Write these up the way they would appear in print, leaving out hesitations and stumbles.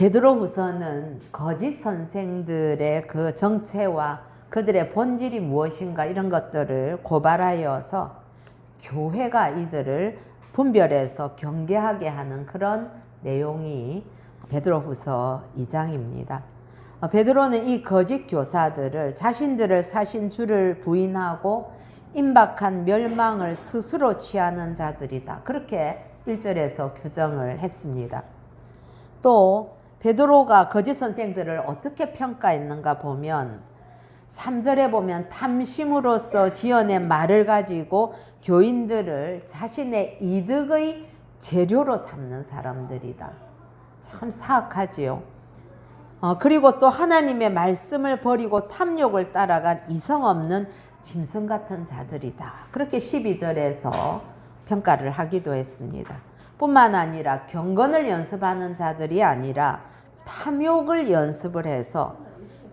베드로후서는 거짓 선생들의 그 정체와 그들의 본질이 무엇인가 이런 것들을 고발하여서 교회가 이들을 분별해서 경계하게 하는 그런 내용이 베드로후서 2장입니다. 베드로는 이 거짓 교사들을 자신들을 사신 주를 부인하고 임박한 멸망을 스스로 취하는 자들이다. 그렇게 1절에서 규정을 했습니다. 또 베드로가 거짓 선생들을 어떻게 평가했는가 보면 3절에 보면 탐심으로써 지어낸 말을 가지고 교인들을 자신의 이득의 재료로 삼는 사람들이다. 참 사악하지요. 그리고 또 하나님의 말씀을 버리고 탐욕을 따라간 이성 없는 짐승 같은 자들이다. 그렇게 12절에서 평가를 하기도 했습니다. 뿐만 아니라 경건을 연습하는 자들이 아니라 탐욕을 연습을 해서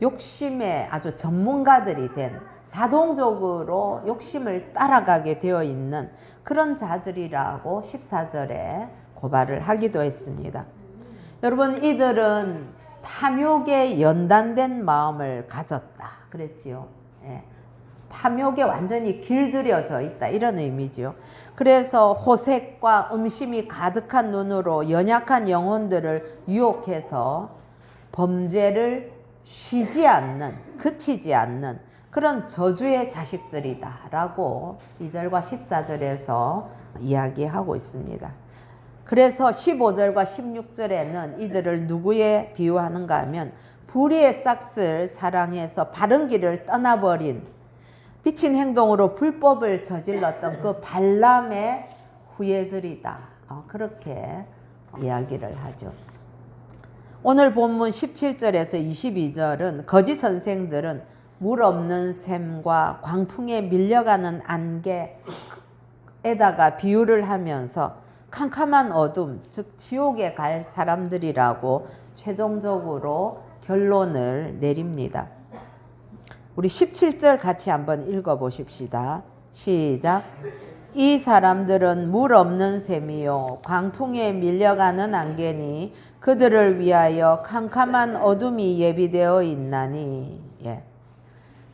욕심에 아주 전문가들이 된 자동적으로 욕심을 따라가게 되어 있는 그런 자들이라고 14절에 고발을 하기도 했습니다. 여러분, 이들은 탐욕에 연단된 마음을 가졌다 그랬지요. 예. 탐욕에 완전히 길들여져 있다 이런 의미지요. 그래서 호색과 음심이 가득한 눈으로 연약한 영혼들을 유혹해서 범죄를 쉬지 않는, 그치지 않는 그런 저주의 자식들이다 라고 2절과 14절에서 이야기하고 있습니다. 그래서 15절과 16절에는 이들을 누구에 비유하는가 하면 불의의 싹을 사랑해서 바른 길을 떠나버린 비친 행동으로 불법을 저질렀던 그 발람의 후예들이다. 그렇게 이야기를 하죠. 오늘 본문 17절에서 22절은 거짓 선생들은 물 없는 샘과 광풍에 밀려가는 안개에다가 비유를 하면서 캄캄한 어둠, 즉 지옥에 갈 사람들이라고 최종적으로 결론을 내립니다. 우리 17절 같이 한번 읽어보십시다. 시작. 이 사람들은 물 없는 샘이요 광풍에 밀려가는 안개니 그들을 위하여 캄캄한 어둠이 예비되어 있나니. 예.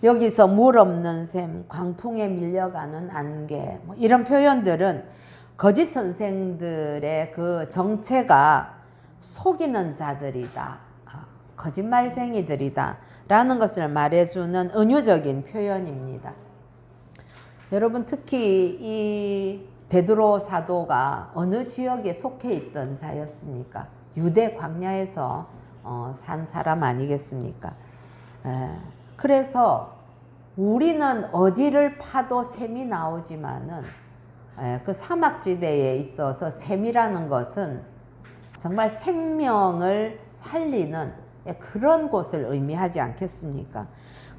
여기서 물 없는 샘, 광풍에 밀려가는 안개 이런 표현들은 거짓 선생들의 그 정체가 속이는 자들이다, 거짓말쟁이들이다 라는 것을 말해주는 은유적인 표현입니다. 여러분, 특히 이 베드로 사도가 어느 지역에 속해 있던 자였습니까? 유대 광야에서 산 사람 아니겠습니까? 그래서 우리는 어디를 파도 샘이 나오지만은 그 사막지대에 있어서 샘이라는 것은 정말 생명을 살리는 그런 곳을 의미하지 않겠습니까?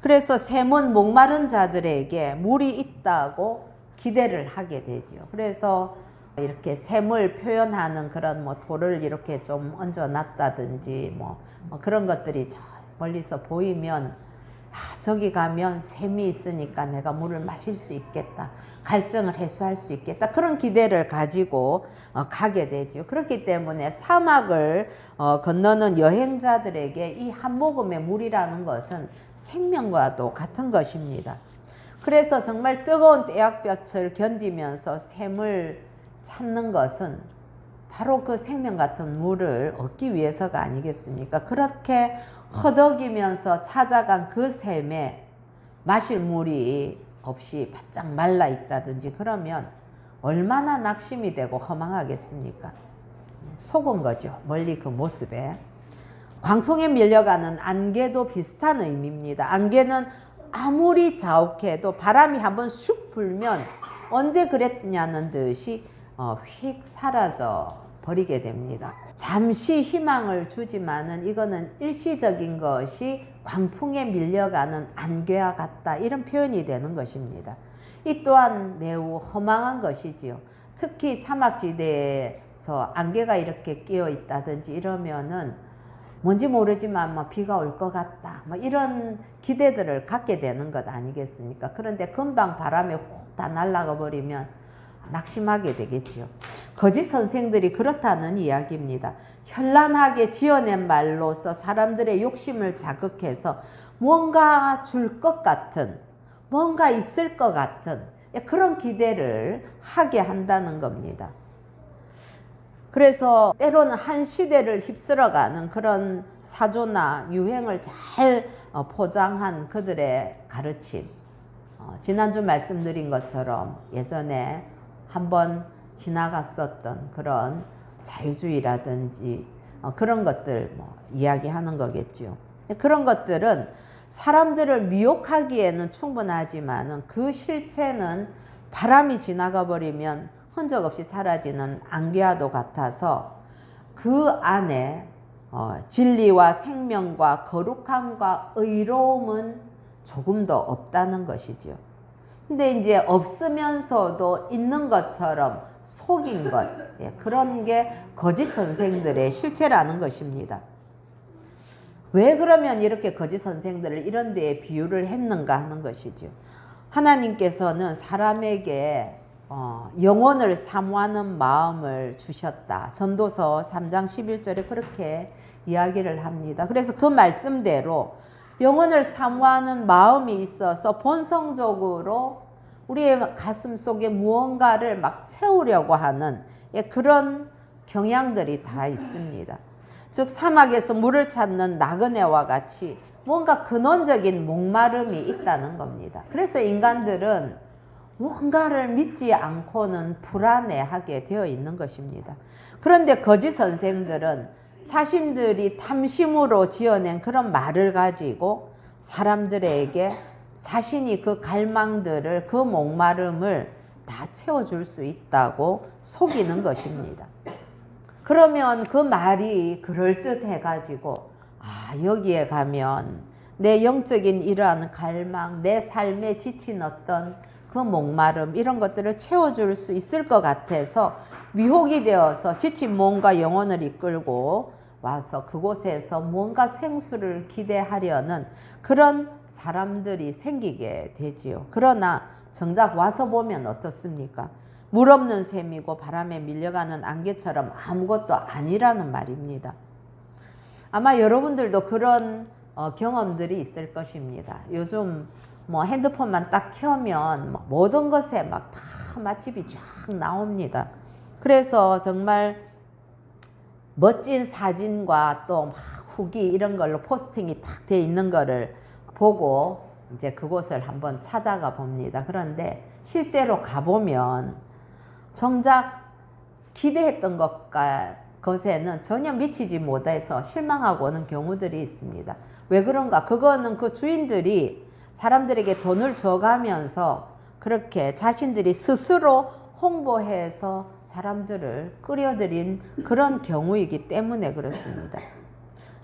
그래서 샘은 목마른 자들에게 물이 있다고 기대를 하게 되죠. 그래서 이렇게 샘을 표현하는 그런 돌을 이렇게 좀 얹어 놨다든지 그런 것들이 저 멀리서 보이면 저기 가면 샘이 있으니까 내가 물을 마실 수 있겠다. 갈증을 해소할 수 있겠다. 그런 기대를 가지고 가게 되죠. 그렇기 때문에 사막을 건너는 여행자들에게 이 한 모금의 물이라는 것은 생명과도 같은 것입니다. 그래서 정말 뜨거운 태양볕을 견디면서 샘을 찾는 것은 바로 그 생명 같은 물을 얻기 위해서가 아니겠습니까? 그렇게 허덕이면서 찾아간 그 샘에 마실 물이 없이 바짝 말라 있다든지 그러면 얼마나 낙심이 되고 허망하겠습니까? 속은 거죠. 멀리 그 모습에. 광풍에 밀려가는 안개도 비슷한 의미입니다. 안개는 아무리 자욱해도 바람이 한번 슉 불면 언제 그랬냐는 듯이 휙 사라져 버리게 됩니다. 잠시 희망을 주지만은 이거는 일시적인 것이 광풍에 밀려가는 안개와 같다 이런 표현이 되는 것입니다. 이 또한 매우 허망한 것이지요. 특히 사막지대에서 안개가 이렇게 끼어 있다든지 이러면은 뭔지 모르지만 비가 올 것 같다 이런 기대들을 갖게 되는 것 아니겠습니까? 그런데 금방 바람에 훅 다 날아가 버리면 낙심하게 되겠죠. 거짓 선생들이 그렇다는 이야기입니다. 현란하게 지어낸 말로서 사람들의 욕심을 자극해서 뭔가 줄 것 같은, 뭔가 있을 것 같은 그런 기대를 하게 한다는 겁니다. 그래서 때로는 한 시대를 휩쓸어가는 그런 사조나 유행을 잘 포장한 그들의 가르침. 지난주 말씀드린 것처럼 예전에 한번 지나갔었던 그런 자유주의라든지 그런 것들 이야기하는 거겠죠. 그런 것들은 사람들을 미혹하기에는 충분하지만 그 실체는 바람이 지나가 버리면 흔적 없이 사라지는 안개와도 같아서 그 안에 진리와 생명과 거룩함과 의로움은 조금도 없다는 것이죠. 근데 이제 없으면서도 있는 것처럼 속인 것, 그런 게 거짓 선생들의 실체라는 것입니다. 왜 그러면 이렇게 거짓 선생들을 이런 데에 비유를 했는가 하는 것이죠. 하나님께서는 사람에게 영혼을 사모하는 마음을 주셨다. 전도서 3장 11절에 그렇게 이야기를 합니다. 그래서 그 말씀대로 영혼을 사모하는 마음이 있어서 본성적으로 우리의 가슴 속에 무언가를 막 채우려고 하는 그런 경향들이 다 있습니다. 즉 사막에서 물을 찾는 나그네와 같이 뭔가 근원적인 목마름이 있다는 겁니다. 그래서 인간들은 뭔가를 믿지 않고는 불안해하게 되어 있는 것입니다. 그런데 거짓 선생들은 자신들이 탐심으로 지어낸 그런 말을 가지고 사람들에게 자신이 그 갈망들을, 그 목마름을 다 채워줄 수 있다고 속이는 것입니다. 그러면 그 말이 그럴듯해가지고 여기에 가면 내 영적인 이러한 갈망, 내 삶에 지친 어떤 그 목마름 이런 것들을 채워줄 수 있을 것 같아서 미혹이 되어서 지친 몸과 영혼을 이끌고 와서 그곳에서 뭔가 생수를 기대하려는 그런 사람들이 생기게 되지요. 그러나 정작 와서 보면 어떻습니까? 물 없는 샘이고 바람에 밀려가는 안개처럼 아무것도 아니라는 말입니다. 아마 여러분들도 그런 경험들이 있을 것입니다. 요즘 핸드폰만 딱 켜면 모든 것에 막 다 맛집이 쫙 나옵니다. 그래서 정말 멋진 사진과 또 막 후기 이런 걸로 포스팅이 딱 돼 있는 거를 보고 이제 그곳을 한번 찾아가 봅니다. 그런데 실제로 가보면 정작 기대했던 것에는 전혀 미치지 못해서 실망하고 오는 경우들이 있습니다. 왜 그런가? 그거는 그 주인들이 사람들에게 돈을 줘가면서 그렇게 자신들이 스스로 홍보해서 사람들을 끌어들인 그런 경우이기 때문에 그렇습니다.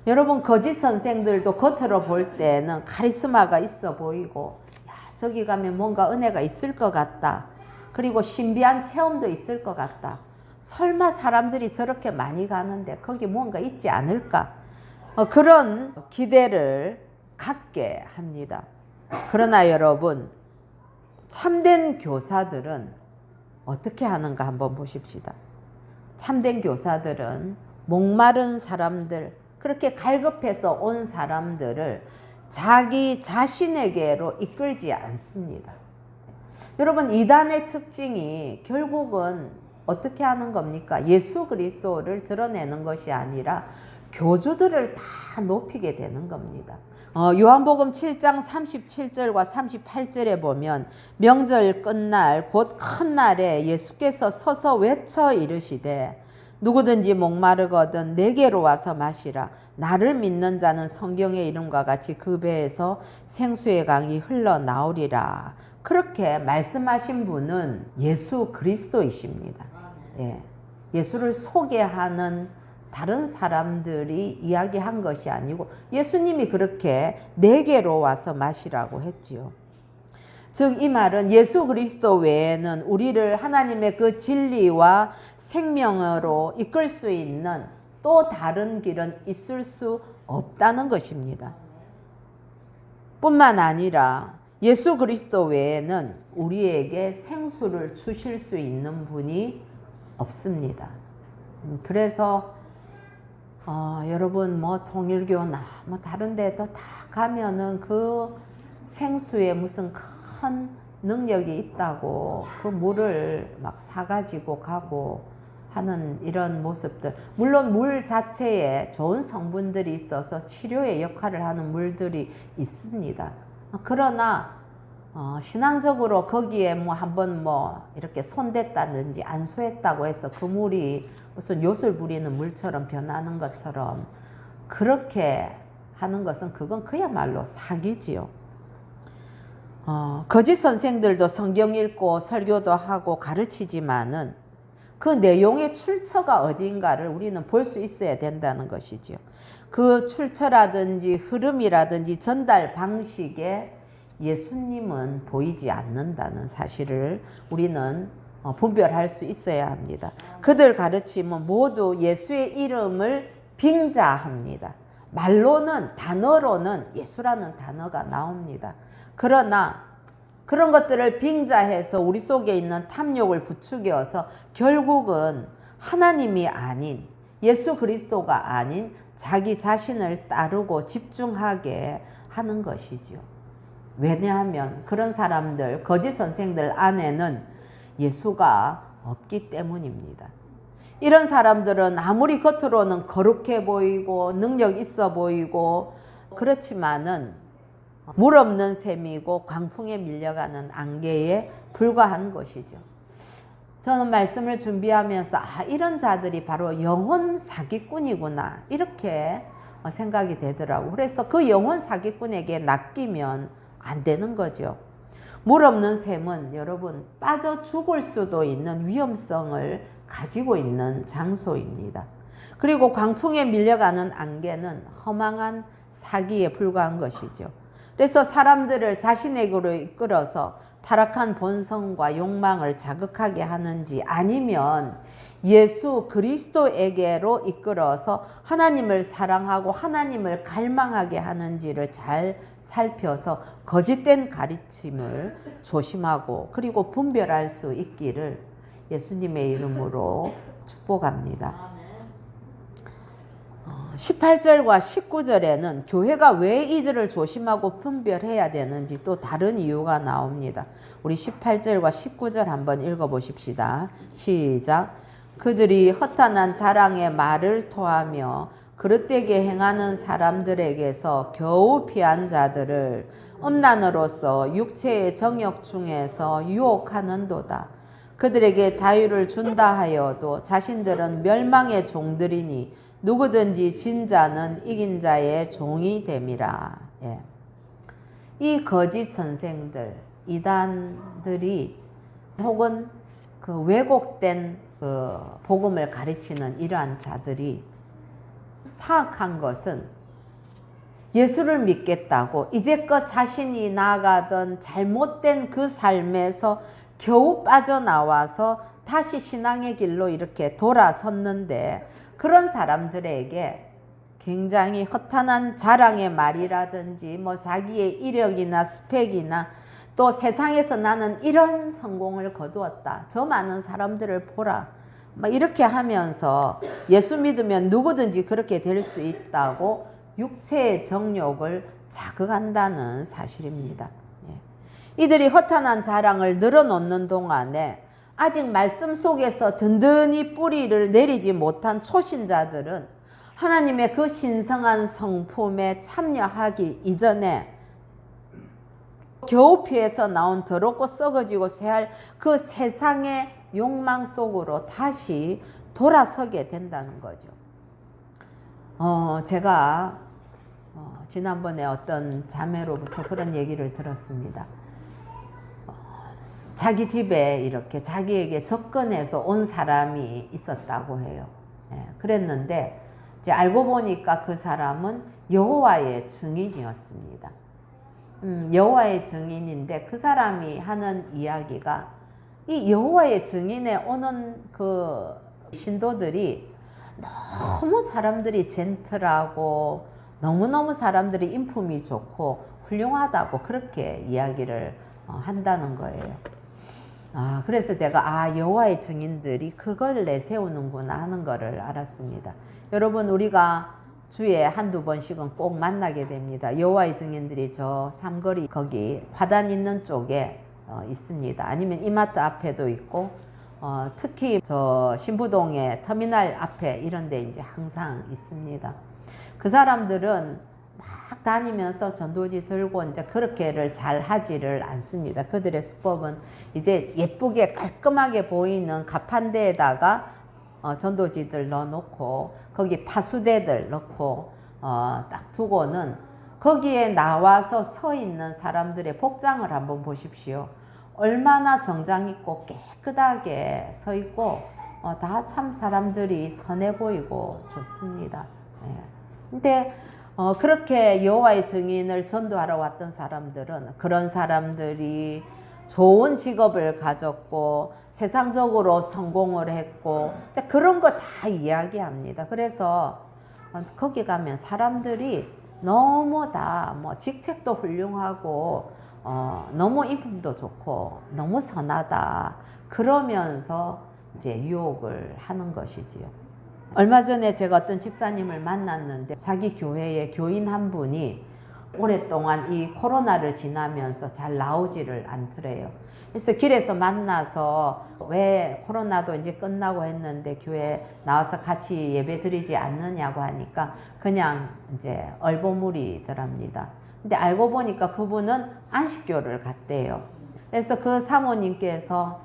여러분 거짓 선생들도 겉으로 볼 때는 카리스마가 있어 보이고 저기 가면 뭔가 은혜가 있을 것 같다. 그리고 신비한 체험도 있을 것 같다. 설마 사람들이 저렇게 많이 가는데 거기 뭔가 있지 않을까? 그런 기대를 갖게 합니다. 그러나 여러분 참된 교사들은 어떻게 하는가 한번 보십시다. 참된 교사들은 목마른 사람들, 그렇게 갈급해서 온 사람들을 자기 자신에게로 이끌지 않습니다. 여러분 이단의 특징이 결국은 어떻게 하는 겁니까? 예수 그리스도를 드러내는 것이 아니라 교주들을 다 높이게 되는 겁니다. 요한복음 7장 37절과 38절에 보면 명절 끝날 곧 큰 날에 예수께서 서서 외쳐 이르시되 누구든지 목마르거든 내게로 와서 마시라. 나를 믿는 자는 성경의 이름과 같이 그 배에서 생수의 강이 흘러나오리라. 그렇게 말씀하신 분은 예수 그리스도이십니다. 예수를 소개하는 다른 사람들이 이야기한 것이 아니고 예수님이 그렇게 내게로 와서 마시라고 했지요. 즉 이 말은 예수 그리스도 외에는 우리를 하나님의 그 진리와 생명으로 이끌 수 있는 또 다른 길은 있을 수 없다는 것입니다. 뿐만 아니라 예수 그리스도 외에는 우리에게 생수를 주실 수 있는 분이 없습니다. 그래서 여러분 뭐 통일교나 뭐 다른 데도 다 가면은 그 생수에 무슨 큰 능력이 있다고 그 물을 막 사가지고 가고 하는 이런 모습들. 물론 물 자체에 좋은 성분들이 있어서 치료의 역할을 하는 물들이 있습니다. 그러나 신앙적으로 거기에 뭐 한번 뭐 이렇게 손댔다든지 안수했다고 해서 그 물이 무슨 요술 부리는 물처럼 변하는 것처럼 그렇게 하는 것은 그건 그야말로 사기지요. 거짓 선생들도 성경 읽고 설교도 하고 가르치지만은 그 내용의 출처가 어딘가를 우리는 볼 수 있어야 된다는 것이죠. 그 출처라든지 흐름이라든지 전달 방식에 예수님은 보이지 않는다는 사실을 우리는 분별할 수 있어야 합니다. 그들 가르침은 모두 예수의 이름을 빙자합니다. 말로는 단어로는 예수라는 단어가 나옵니다. 그러나 그런 것들을 빙자해서 우리 속에 있는 탐욕을 부추겨서 결국은 하나님이 아닌 예수 그리스도가 아닌 자기 자신을 따르고 집중하게 하는 것이지요. 왜냐하면 그런 사람들, 거짓 선생들 안에는 예수가 없기 때문입니다. 이런 사람들은 아무리 겉으로는 거룩해 보이고 능력 있어 보이고 그렇지만은 물 없는 셈이고 광풍에 밀려가는 안개에 불과한 것이죠. 저는 말씀을 준비하면서 이런 자들이 바로 영혼 사기꾼이구나 이렇게 생각이 되더라고요. 그래서 그 영혼 사기꾼에게 낚이면 안 되는 거죠. 물 없는 샘은 여러분 빠져 죽을 수도 있는 위험성을 가지고 있는 장소입니다. 그리고 광풍에 밀려가는 안개는 허망한 사기에 불과한 것이죠. 그래서 사람들을 자신에게로 이끌어서 타락한 본성과 욕망을 자극하게 하는지 아니면 예수 그리스도에게로 이끌어서 하나님을 사랑하고 하나님을 갈망하게 하는지를 잘 살펴서 거짓된 가르침을 조심하고 그리고 분별할 수 있기를 예수님의 이름으로 축복합니다. 18절과 19절에는 교회가 왜 이들을 조심하고 분별해야 되는지 또 다른 이유가 나옵니다. 우리 18절과 19절 한번 읽어보십시다. 시작. 그들이 허탄한 자랑의 말을 토하며 그릇되게 행하는 사람들에게서 겨우 피한 자들을 음란으로서 육체의 정욕 중에서 유혹하는도다. 그들에게 자유를 준다 하여도 자신들은 멸망의 종들이니 누구든지 진 자는 이긴 자의 종이 됨이라. 예. 이 거짓 선생들, 이단들이 혹은 그 왜곡된 그 복음을 가르치는 이러한 자들이 사악한 것은 예수를 믿겠다고 이제껏 자신이 나아가던 잘못된 그 삶에서 겨우 빠져나와서 다시 신앙의 길로 이렇게 돌아섰는데 그런 사람들에게 굉장히 허탄한 자랑의 말이라든지 뭐 자기의 이력이나 스펙이나 또 세상에서 나는 이런 성공을 거두었다. 저 많은 사람들을 보라. 막 이렇게 하면서 예수 믿으면 누구든지 그렇게 될 수 있다고 육체의 정욕을 자극한다는 사실입니다. 이들이 허탄한 자랑을 늘어놓는 동안에 아직 말씀 속에서 든든히 뿌리를 내리지 못한 초신자들은 하나님의 그 신성한 성품에 참여하기 이전에 겨우 피해서 나온 더럽고 썩어지고 쇠할 그 세상의 욕망 속으로 다시 돌아서게 된다는 거죠. 제가 지난번에 어떤 자매로부터 그런 얘기를 들었습니다. 자기 집에 이렇게 자기에게 접근해서 온 사람이 있었다고 해요. 그랬는데 이제 알고 보니까 그 사람은 여호와의 증인이었습니다. 여호와의 증인인데 그 사람이 하는 이야기가 이 여호와의 증인에 오는 그 신도들이 너무 사람들이 젠틀하고 너무너무 사람들이 인품이 좋고 훌륭하다고 그렇게 이야기를 한다는 거예요. 그래서 제가 여호와의 증인들이 그걸 내세우는구나 하는 거를 알았습니다. 여러분, 우리가 주에 한두 번씩은 꼭 만나게 됩니다. 여호와의 증인들이 저 삼거리 거기 화단 있는 쪽에 있습니다. 아니면 이마트 앞에도 있고 특히 저 신부동의 터미널 앞에 이런 데 이제 항상 있습니다. 그 사람들은 막 다니면서 전도지 들고 이제 그렇게를 잘 하지를 않습니다. 그들의 수법은 이제 예쁘게 깔끔하게 보이는 가판대에다가 전도지들 넣어놓고 거기 파수대들 넣고 딱 두고는 거기에 나와서 서 있는 사람들의 복장을 한번 보십시오. 얼마나 정장 있고 깨끗하게 서 있고 다 참 사람들이 선해 보이고 좋습니다. 근데 그렇게 여호와의 증인을 전도하러 왔던 사람들은 그런 사람들이 좋은 직업을 가졌고 세상적으로 성공을 했고 그런 거 다 이야기합니다. 그래서 거기 가면 사람들이 너무 다 뭐 직책도 훌륭하고 너무 인품도 좋고 너무 선하다 그러면서 이제 유혹을 하는 것이지요. 얼마 전에 제가 어떤 집사님을 만났는데 자기 교회에 교인 한 분이 오랫동안 이 코로나를 지나면서 잘 나오지를 않더래요. 그래서 길에서 만나서 왜 코로나도 이제 끝나고 했는데 교회 나와서 같이 예배 드리지 않느냐고 하니까 그냥 이제 얼버무리더랍니다. 근데 알고 보니까 그분은 안식교를 갔대요. 그래서 그 사모님께서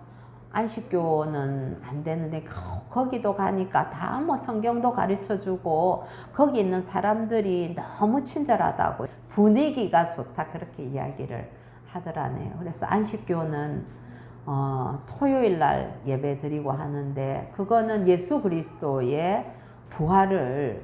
안식교는 안 되는데 거기도 가니까 다 뭐 성경도 가르쳐 주고 거기 있는 사람들이 너무 친절하다고 분위기가 좋다 그렇게 이야기를 하더라네요. 그래서 안식교는 토요일 날 예배 드리고 하는데 그거는 예수 그리스도의 부활을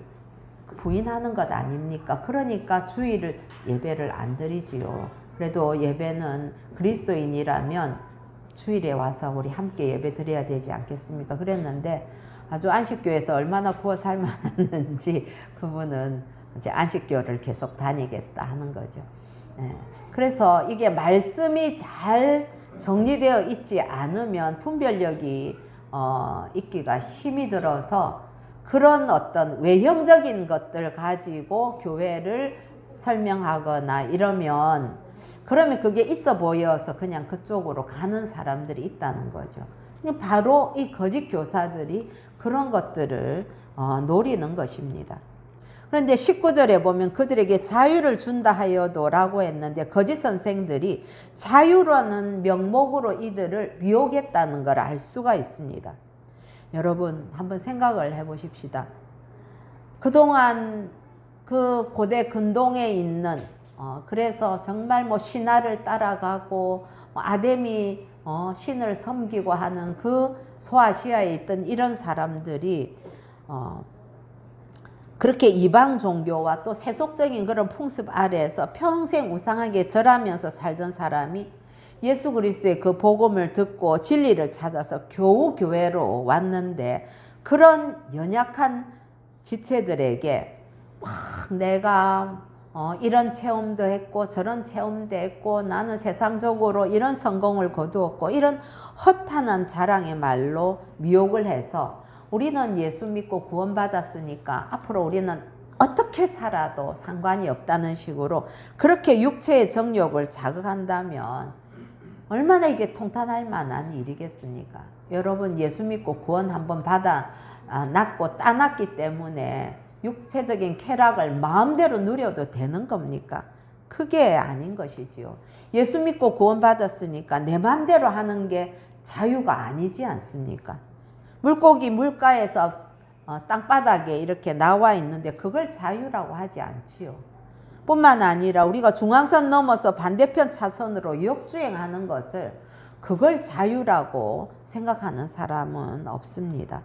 부인하는 것 아닙니까? 그러니까 주일을 예배를 안 드리지요. 그래도 예배는 그리스도인이라면 주일에 와서 우리 함께 예배 드려야 되지 않겠습니까? 그랬는데 아주 안식교에서 얼마나 구워 살만했는지 그분은 이제 안식교를 계속 다니겠다 하는 거죠. 그래서 이게 말씀이 잘 정리되어 있지 않으면 분별력이 있기가 힘이 들어서 그런 어떤 외형적인 것들 가지고 교회를 설명하거나 이러면 그러면 그게 있어 보여서 그냥 그쪽으로 가는 사람들이 있다는 거죠. 바로 이 거짓 교사들이 그런 것들을 노리는 것입니다. 그런데 19절에 보면 그들에게 자유를 준다 하여도 라고 했는데 거짓 선생들이 자유라는 명목으로 이들을 미혹했다는 걸 알 수가 있습니다. 여러분 한번 생각을 해보십시다. 그동안 그 고대 근동에 있는 그래서 정말 뭐 신화를 따라가고 아데미 신을 섬기고 하는 그 소아시아에 있던 이런 사람들이 그렇게 이방 종교와 또 세속적인 그런 풍습 아래에서 평생 우상하게 절하면서 살던 사람이 예수 그리스도의 그 복음을 듣고 진리를 찾아서 겨우 교회로 왔는데 그런 연약한 지체들에게 막 내가 이런 체험도 했고 저런 체험도 했고 나는 세상적으로 이런 성공을 거두었고 이런 허탄한 자랑의 말로 미혹을 해서 우리는 예수 믿고 구원받았으니까 앞으로 우리는 어떻게 살아도 상관이 없다는 식으로 그렇게 육체의 정욕을 자극한다면 얼마나 이게 통탄할 만한 일이겠습니까? 여러분 예수 믿고 구원 한번 받아 놨고 따놨기 때문에 육체적인 쾌락을 마음대로 누려도 되는 겁니까? 그게 아닌 것이지요. 예수 믿고 구원받았으니까 내 마음대로 하는 게 자유가 아니지 않습니까? 물고기 물가에서 땅바닥에 이렇게 나와 있는데 그걸 자유라고 하지 않지요. 뿐만 아니라 우리가 중앙선 넘어서 반대편 차선으로 역주행하는 것을 그걸 자유라고 생각하는 사람은 없습니다.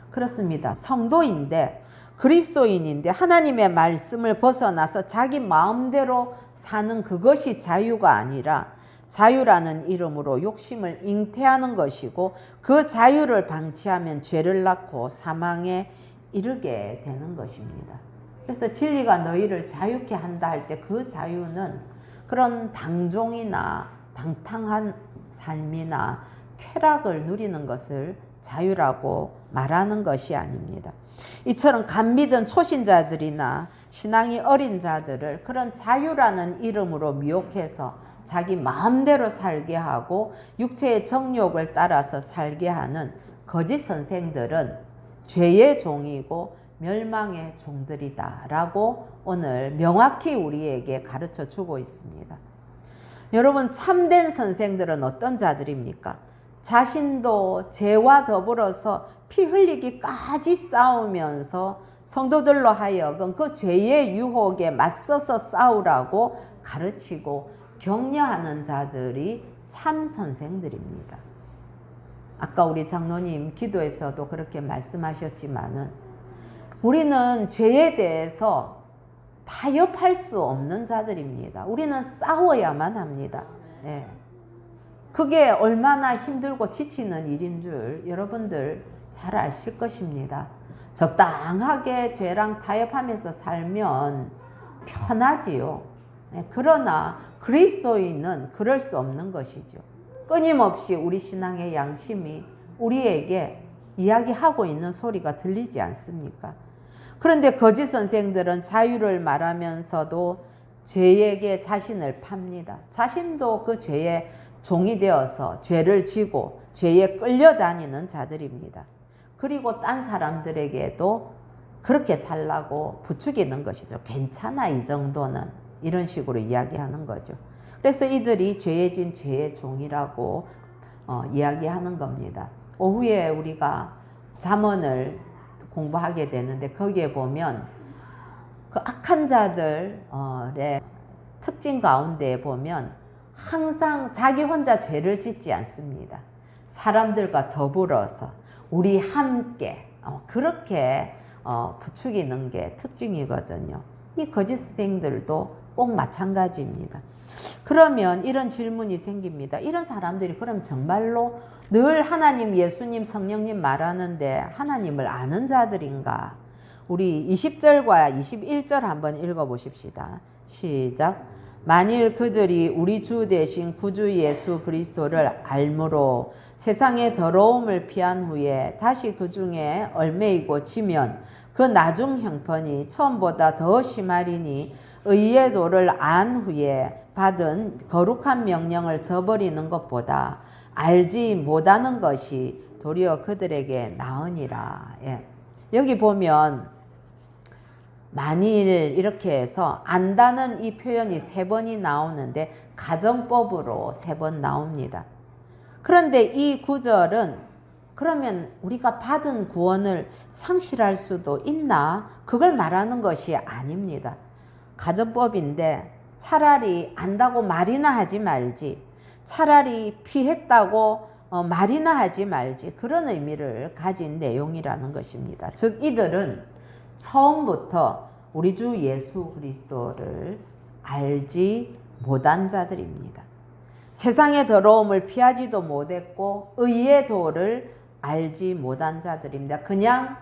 그렇습니다. 성도인데 그리스도인인데 하나님의 말씀을 벗어나서 자기 마음대로 사는 그것이 자유가 아니라 자유라는 이름으로 욕심을 잉태하는 것이고 그 자유를 방치하면 죄를 낳고 사망에 이르게 되는 것입니다. 그래서 진리가 너희를 자유케 한다 할 때 그 자유는 그런 방종이나 방탕한 삶이나 쾌락을 누리는 것을 자유라고 말하는 것이 아닙니다. 이처럼 감미든 초신자들이나 신앙이 어린 자들을 그런 자유라는 이름으로 미혹해서 자기 마음대로 살게 하고 육체의 정욕을 따라서 살게 하는 거짓 선생들은 죄의 종이고 멸망의 종들이다 라고 오늘 명확히 우리에게 가르쳐 주고 있습니다. 여러분, 참된 선생들은 어떤 자들입니까? 자신도 죄와 더불어서 피 흘리기까지 싸우면서 성도들로 하여금 그 죄의 유혹에 맞서서 싸우라고 가르치고 격려하는 자들이 참 선생들입니다. 아까 우리 장로님 기도에서도 그렇게 말씀하셨지만은 우리는 죄에 대해서 타협할 수 없는 자들입니다. 우리는 싸워야만 합니다. 예. 그게 얼마나 힘들고 지치는 일인 줄 여러분들 잘 아실 것입니다. 적당하게 죄랑 타협하면서 살면 편하지요. 그러나 그리스도인은 그럴 수 없는 것이죠. 끊임없이 우리 신앙의 양심이 우리에게 이야기하고 있는 소리가 들리지 않습니까? 그런데 거짓 선생들은 자유를 말하면서도 죄에게 자신을 팝니다. 자신도 그 죄의 종이 되어서 죄를 지고 죄에 끌려다니는 자들입니다. 그리고 딴 사람들에게도 그렇게 살라고 부추기는 것이죠. 괜찮아, 이 정도는. 이런 식으로 이야기하는 거죠. 그래서 이들이 죄에 진 죄의 종이라고 이야기하는 겁니다. 오후에 우리가 잠언을 공부하게 되는데 거기에 보면 그 악한 자들의 특징 가운데 보면 항상 자기 혼자 죄를 짓지 않습니다. 사람들과 더불어서 우리 함께 그렇게 부추기는 게 특징이거든요. 이 거짓 선생들도 꼭 마찬가지입니다. 그러면 이런 질문이 생깁니다. 이런 사람들이 그럼 정말로 늘 하나님, 예수님, 성령님 말하는데 하나님을 아는 자들인가? 우리 20절과 21절 한번 읽어보십시다. 시작. 만일 그들이 우리 주 대신 구주 예수 그리스도를 알므로 세상의 더러움을 피한 후에 다시 그 중에 얽매이고 지면 그 나중 형편이 처음보다 더 심하리니 의의 도를 안 후에 받은 거룩한 명령을 저버리는 것보다 알지 못하는 것이 도리어 그들에게 나으니라. 예. 여기 보면 만일 이렇게 해서 안다는 이 표현이 3번이 나오는데 가정법으로 3번 나옵니다. 그런데 이 구절은 그러면 우리가 받은 구원을 상실할 수도 있나? 그걸 말하는 것이 아닙니다. 가정법인데 차라리 안다고 말이나 하지 말지, 차라리 피했다고 말이나 하지 말지, 그런 의미를 가진 내용이라는 것입니다. 즉 이들은 처음부터 우리 주 예수 그리스도를 알지 못한 자들입니다. 세상의 더러움을 피하지도 못했고 의의 도를 알지 못한 자들입니다. 그냥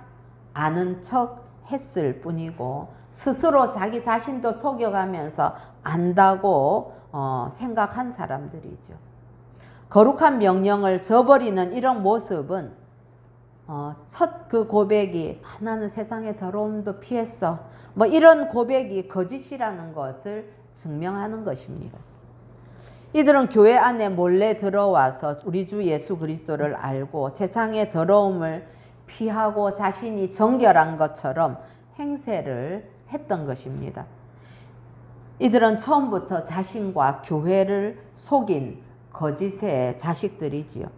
아는 척 했을 뿐이고 스스로 자기 자신도 속여가면서 안다고 생각한 사람들이죠. 거룩한 명령을 저버리는 이런 모습은 첫 그 고백이 나는 세상의 더러움도 피했어, 뭐 이런 고백이 거짓이라는 것을 증명하는 것입니다. 이들은 교회 안에 몰래 들어와서 우리 주 예수 그리스도를 알고 세상의 더러움을 피하고 자신이 정결한 것처럼 행세를 했던 것입니다. 이들은 처음부터 자신과 교회를 속인 거짓의 자식들이지요.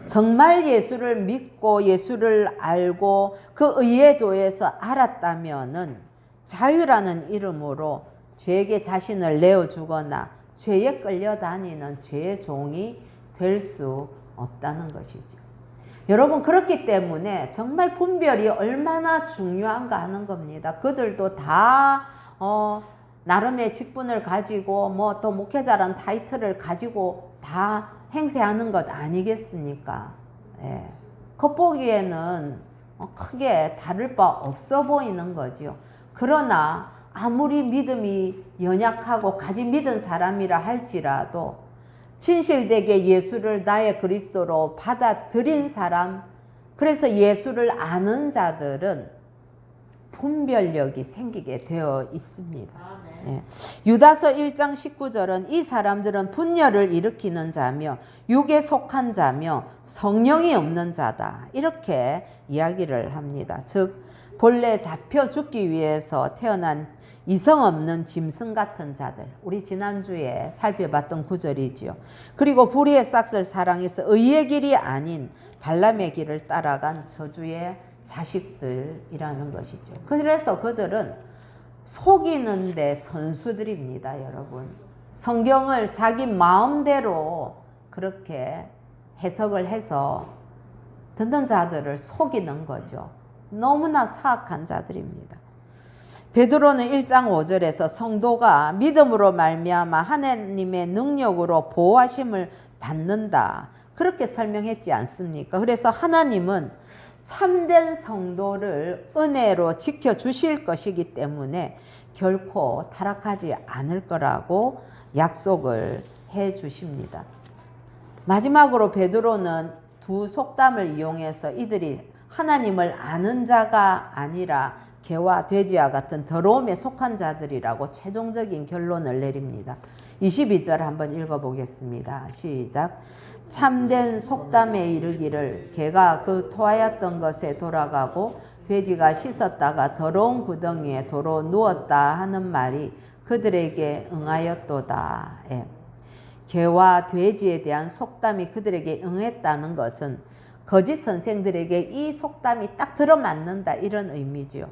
정말 예수를 믿고 예수를 알고 그 의의 도에서 알았다면은 자유라는 이름으로 죄에게 자신을 내어주거나 죄에 끌려다니는 죄의 종이 될 수 없다는 것이죠. 여러분, 그렇기 때문에 정말 분별이 얼마나 중요한가 하는 겁니다. 그들도 다 나름의 직분을 가지고 뭐 또 목회자라는 타이틀을 가지고 다 행세하는 것 아니겠습니까? 예. 겉보기에는 크게 다를 바 없어 보이는 거지요. 그러나 아무리 믿음이 연약하고 가지 믿은 사람이라 할지라도 진실되게 예수를 나의 그리스도로 받아들인 사람, 그래서 예수를 아는 자들은 분별력이 생기게 되어 있습니다. 예. 유다서 1장 19절은 이 사람들은 분열을 일으키는 자며 육에 속한 자며 성령이 없는 자다, 이렇게 이야기를 합니다. 즉 본래 잡혀 죽기 위해서 태어난 이성 없는 짐승 같은 자들, 우리 지난주에 살펴봤던 구절이지요. 그리고 불의의 싹을 사랑해서 의의 길이 아닌 발람의 길을 따라간 저주의 자식들이라는 것이죠. 그래서 그들은 속이는데 선수들입니다, 여러분. 성경을 자기 마음대로 그렇게 해석을 해서 듣는 자들을 속이는 거죠. 너무나 사악한 자들입니다. 베드로는 1장 5절에서 성도가 믿음으로 말미암아 하나님의 능력으로 보호하심을 받는다, 그렇게 설명했지 않습니까? 그래서 하나님은 참된 성도를 은혜로 지켜주실 것이기 때문에 결코 타락하지 않을 거라고 약속을 해 주십니다. 마지막으로 베드로는 두 속담을 이용해서 이들이 하나님을 아는 자가 아니라 개와 돼지와 같은 더러움에 속한 자들이라고 최종적인 결론을 내립니다. 22절 한번 읽어보겠습니다. 시작. 참된 속담에 이르기를 개가 그 토하였던 것에 돌아가고 돼지가 씻었다가 더러운 구덩이에 도로 누웠다 하는 말이 그들에게 응하였도다. 예. 개와 돼지에 대한 속담이 그들에게 응했다는 것은 거짓 선생들에게 이 속담이 딱 들어맞는다, 이런 의미지요.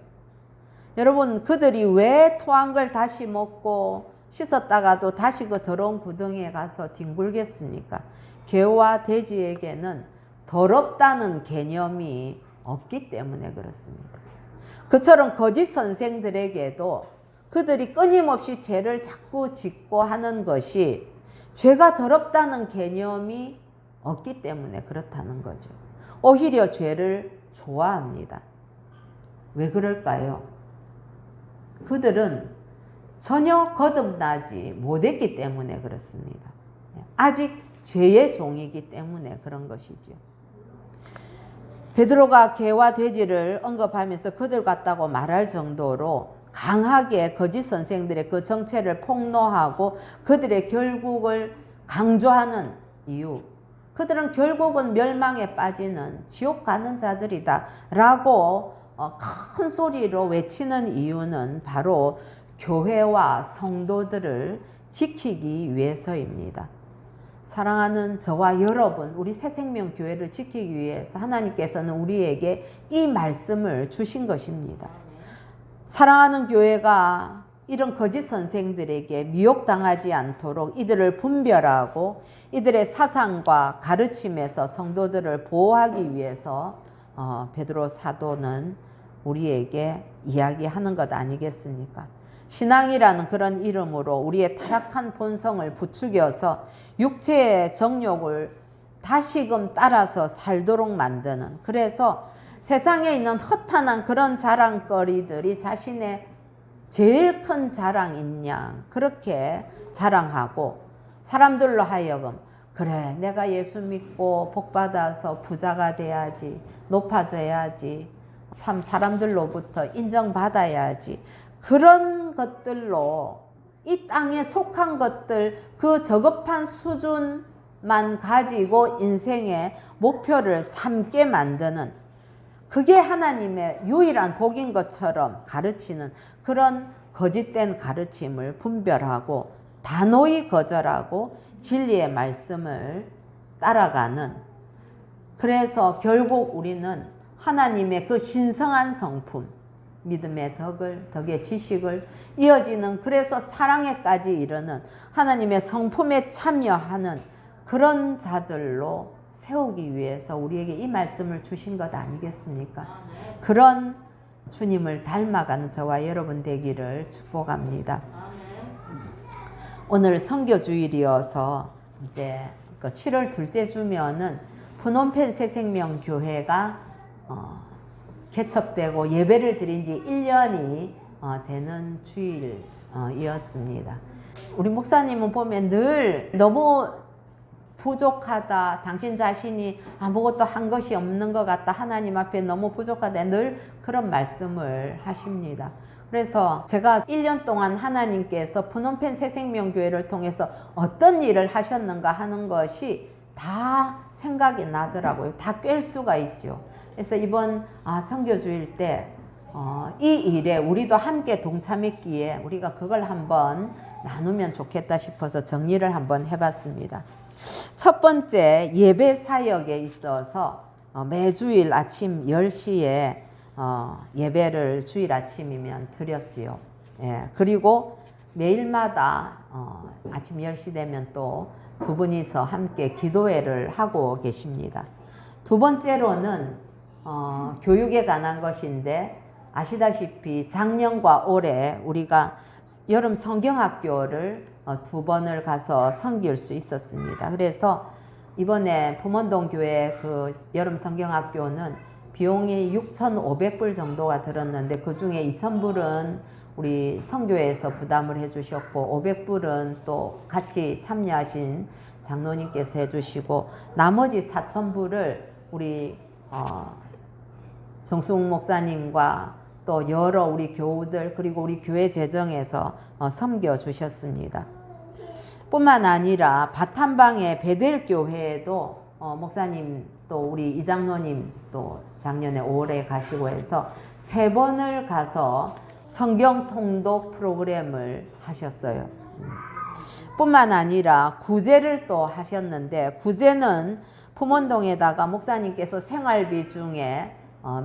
여러분, 그들이 왜 토한 걸 다시 먹고 씻었다가도 다시 그 더러운 구덩이에 가서 뒹굴겠습니까? 개와 돼지에게는 더럽다는 개념이 없기 때문에 그렇습니다. 그처럼 거짓 선생들에게도 그들이 끊임없이 죄를 자꾸 짓고 하는 것이 죄가 더럽다는 개념이 없기 때문에 그렇다는 거죠. 오히려 죄를 좋아합니다. 왜 그럴까요? 그들은 전혀 거듭나지 못했기 때문에 그렇습니다. 아직 죄의 종이기 때문에 그런 것이죠. 베드로가 개와 돼지를 언급하면서 그들 같다고 말할 정도로 강하게 거짓 선생들의 그 정체를 폭로하고 그들의 결국을 강조하는 이유, 그들은 결국은 멸망에 빠지는 지옥 가는 자들이다 라고 큰 소리로 외치는 이유는 바로 교회와 성도들을 지키기 위해서입니다. 사랑하는 저와 여러분, 우리 새생명교회를 지키기 위해서 하나님께서는 우리에게 이 말씀을 주신 것입니다. 사랑하는 교회가 이런 거짓 선생들에게 미혹당하지 않도록 이들을 분별하고 이들의 사상과 가르침에서 성도들을 보호하기 위해서 베드로 사도는 우리에게 이야기하는 것 아니겠습니까? 신앙이라는 그런 이름으로 우리의 타락한 본성을 부추겨서 육체의 정욕을 다시금 따라서 살도록 만드는, 그래서 세상에 있는 허탄한 그런 자랑거리들이 자신의 제일 큰 자랑인 양 그렇게 자랑하고 사람들로 하여금 그래, 내가 예수 믿고 복받아서 부자가 돼야지, 높아져야지, 참 사람들로부터 인정받아야지, 그런 것들로 이 땅에 속한 것들, 그 저급한 수준만 가지고 인생의 목표를 삼게 만드는, 그게 하나님의 유일한 복인 것처럼 가르치는 그런 거짓된 가르침을 분별하고 단호히 거절하고 진리의 말씀을 따라가는, 그래서 결국 우리는 하나님의 그 신성한 성품, 믿음의 덕의 지식을 이어지는, 그래서 사랑에까지 이르는 하나님의 성품에 참여하는 그런 자들로 세우기 위해서 우리에게 이 말씀을 주신 것 아니겠습니까? 그런 주님을 닮아가는 저와 여러분 되기를 축복합니다. 오늘 선교주일이어서 이제 7월 둘째 주면은 푸놈펜 새생명교회가 개척되고 예배를 드린 지 1년이 되는 주일이었습니다. 우리 목사님은 보면 늘 너무 부족하다, 당신 자신이 아무것도 한 것이 없는 것 같다, 하나님 앞에 너무 부족하다, 늘 그런 말씀을 하십니다. 그래서 제가 1년 동안 하나님께서 푸놈펜 새생명교회를 통해서 어떤 일을 하셨는가 하는 것이 다 생각이 나더라고요. 다 꿰일 수가 있죠. 그래서 이번 선교주일 때 이 일에 우리도 함께 동참했기에 우리가 그걸 한번 나누면 좋겠다 싶어서 정리를 한번 해봤습니다. 첫 번째, 예배 사역에 있어서 매주일 아침 10시에 예배를 주일 아침이면 드렸지요. 예, 그리고 매일마다 아침 10시 되면 또 두 분이서 함께 기도회를 하고 계십니다. 두 번째로는 교육에 관한 것인데, 아시다시피 작년과 올해 우리가 여름 성경학교를 두 번을 가서 섬길 수 있었습니다. 그래서 이번에 품원동 교회 그 여름 성경학교는 비용이 6,500불 정도가 들었는데 그 중에 2,000불은 우리 성교회에서 부담을 해주셨고 500불은 또 같이 참여하신 장로님께서 해주시고 나머지 4,000불을 우리 정숙 목사님과 또 여러 우리 교우들 그리고 우리 교회 재정에서 섬겨주셨습니다. 뿐만 아니라 바탄방의 베델교회에도 목사님 또 우리 이장로님 또 작년에 5월에 가시고 해서 3번을 가서 성경 통독 프로그램을 하셨어요. 뿐만 아니라 구제를 또 하셨는데 구제는 품원동에다가 목사님께서 생활비 중에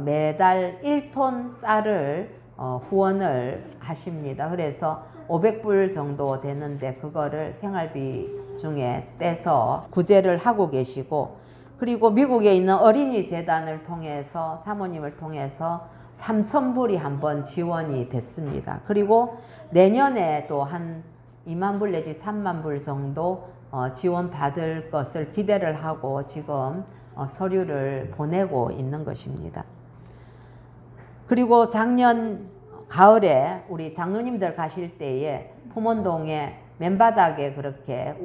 매달 1톤 쌀을 후원을 하십니다. 그래서 500불 정도 되는데 그거를 생활비 중에 떼서 구제를 하고 계시고 그리고 미국에 있는 어린이 재단을 통해서 사모님을 통해서 3,000불이 한번 지원이 됐습니다. 그리고 내년에 또 한 2만 불 내지 3만 불 정도 지원받을 것을 기대를 하고 지금 서류를 보내고 있는 것입니다. 그리고 작년 가을에 우리 장로님들 가실 때에 품원동에 맨바닥에 그렇게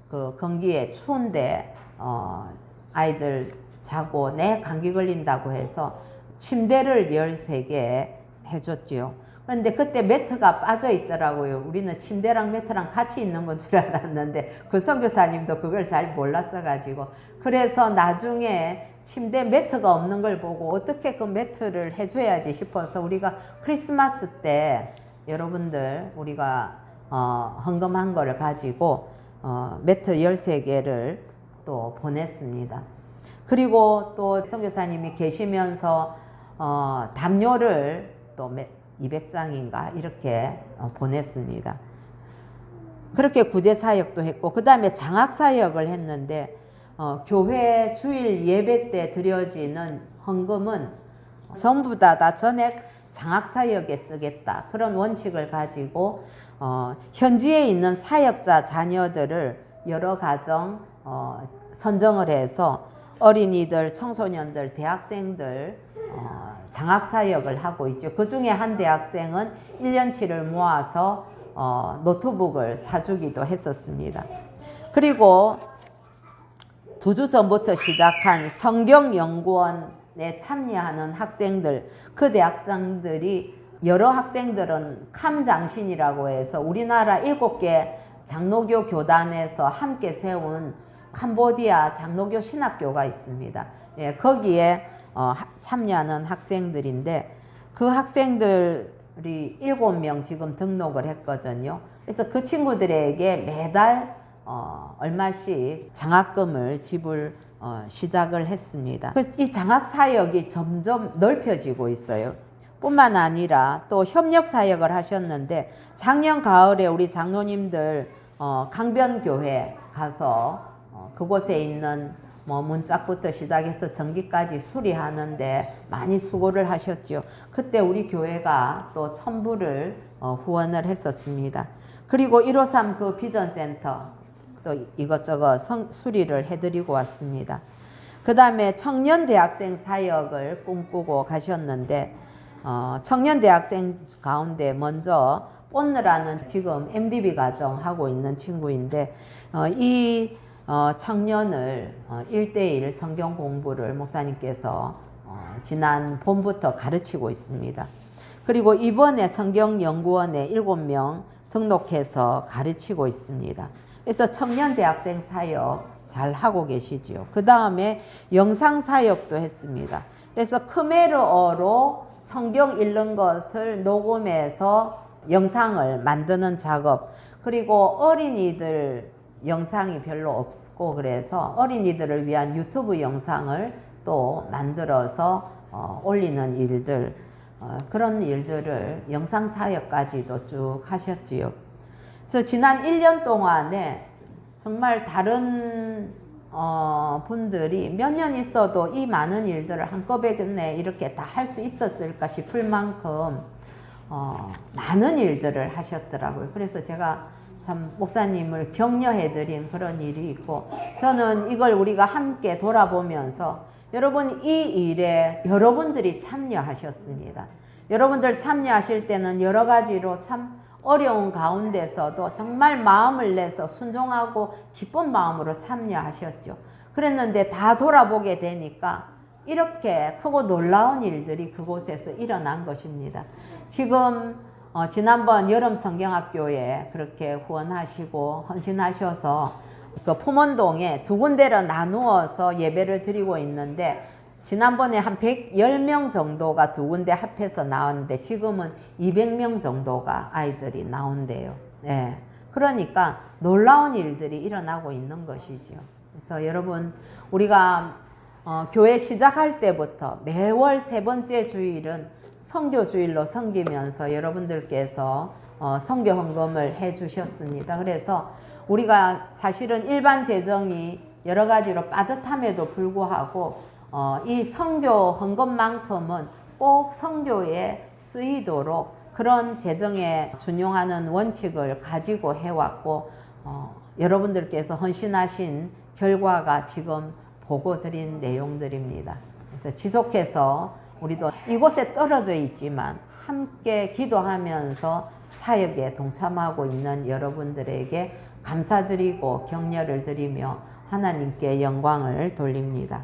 그 건기에 추운데 아이들 자고 감기 걸린다고 해서 침대를 13개 해줬지요. 그런데 그때 매트가 빠져 있더라고요. 우리는 침대랑 매트랑 같이 있는 건 줄 알았는데 그 선교사님도 그걸 잘 몰랐어 가지고 그래서 나중에 침대 매트가 없는 걸 보고 어떻게 그 매트를 해줘야지 싶어서 우리가 크리스마스 때 여러분들 우리가 헌금한 거를 가지고 매트 13개를 또 보냈습니다. 그리고 또 선교사님이 계시면서 담요를 또 200장인가 이렇게 보냈습니다. 그렇게 구제 사역도 했고 그 다음에 장학 사역을 했는데 교회 주일 예배 때 드려지는 헌금은 전부 다 전액 장학 사역에 쓰겠다 그런 원칙을 가지고 현지에 있는 사역자 자녀들을 여러 가정 선정을 해서 어린이들, 청소년들, 대학생들 장학사역을 하고 있죠. 그 중에 한 대학생은 1년치를 모아서 노트북을 사주기도 했었습니다. 그리고 2주 전부터 시작한 성경연구원에 참여하는 학생들, 그 대학생들이 여러 학생들은 캄장신이라고 해서 우리나라 7개 장로교 교단에서 함께 세운 캄보디아 장로교 신학교가 있습니다. 예, 거기에 참여하는 학생들인데 그 학생들이 7명 지금 등록을 했거든요. 그래서 그 친구들에게 매달 얼마씩 장학금을 지불 시작을 했습니다. 이 장학 사역이 점점 넓혀지고 있어요. 뿐만 아니라 또 협력 사역을 하셨는데 작년 가을에 우리 장로님들 강변교회 가서 그곳에 있는 문짝부터 시작해서 전기까지 수리하는데 많이 수고를 하셨죠. 그때 우리 교회가 또 1,000불을 후원을 했었습니다. 그리고 153 그 비전센터 또 이것저것 수리를 해드리고 왔습니다. 그 다음에 청년 대학생 사역을 꿈꾸고 가셨는데 청년 대학생 가운데 먼저 본느라는 지금 MDB 과정 하고 있는 친구인데 이 청년을 1대1 성경 공부를 목사님께서 지난 봄부터 가르치고 있습니다. 그리고 이번에 성경연구원에 7명 등록해서 가르치고 있습니다. 그래서 청년 대학생 사역 잘 하고 계시지요. 그 다음에 영상 사역도 했습니다. 그래서 크메르어로 성경 읽는 것을 녹음해서 영상을 만드는 작업, 그리고 어린이들 영상이 별로 없고 그래서 어린이들을 위한 유튜브 영상을 또 만들어서 올리는 일들, 그런 일들을 영상 사역까지도 쭉 하셨지요. 그래서 지난 1년 동안에 정말 다른 분들이 몇 년 있어도 이 많은 일들을 한꺼번에 이렇게 다 할 수 있었을까 싶을 만큼 많은 일들을 하셨더라고요. 그래서 제가 참 목사님을 격려해드린 그런 일이 있고, 저는 이걸 우리가 함께 돌아보면서 여러분 이 일에 여러분들이 참여하셨습니다. 여러분들 참여하실 때는 여러 가지로 참 어려운 가운데서도 정말 마음을 내서 순종하고 기쁜 마음으로 참여하셨죠. 그랬는데 다 돌아보게 되니까 이렇게 크고 놀라운 일들이 그곳에서 일어난 것입니다. 지금 지난번 여름 성경학교에 그렇게 후원하시고 헌신하셔서 그 품원동에 두 군데로 나누어서 예배를 드리고 있는데, 지난번에 한 110명 정도가 두 군데 합해서 나왔는데 지금은 200명 정도가 아이들이 나온대요. 예. 그러니까 놀라운 일들이 일어나고 있는 것이죠. 그래서 여러분, 우리가 교회 시작할 때부터 매월 세 번째 주일은 선교주일로 섬기면서 여러분들께서 선교 헌금을 해 주셨습니다. 그래서 우리가 사실은 일반 재정이 여러 가지로 빠듯함에도 불구하고 이 선교 헌금만큼은 꼭 선교에 쓰이도록 그런 재정에 준용하는 원칙을 가지고 해왔고, 여러분들께서 헌신하신 결과가 지금 보고 드린 내용들입니다. 그래서 지속해서 우리도 이곳에 떨어져 있지만 함께 기도하면서 사역에 동참하고 있는 여러분들에게 감사드리고 격려를 드리며 하나님께 영광을 돌립니다.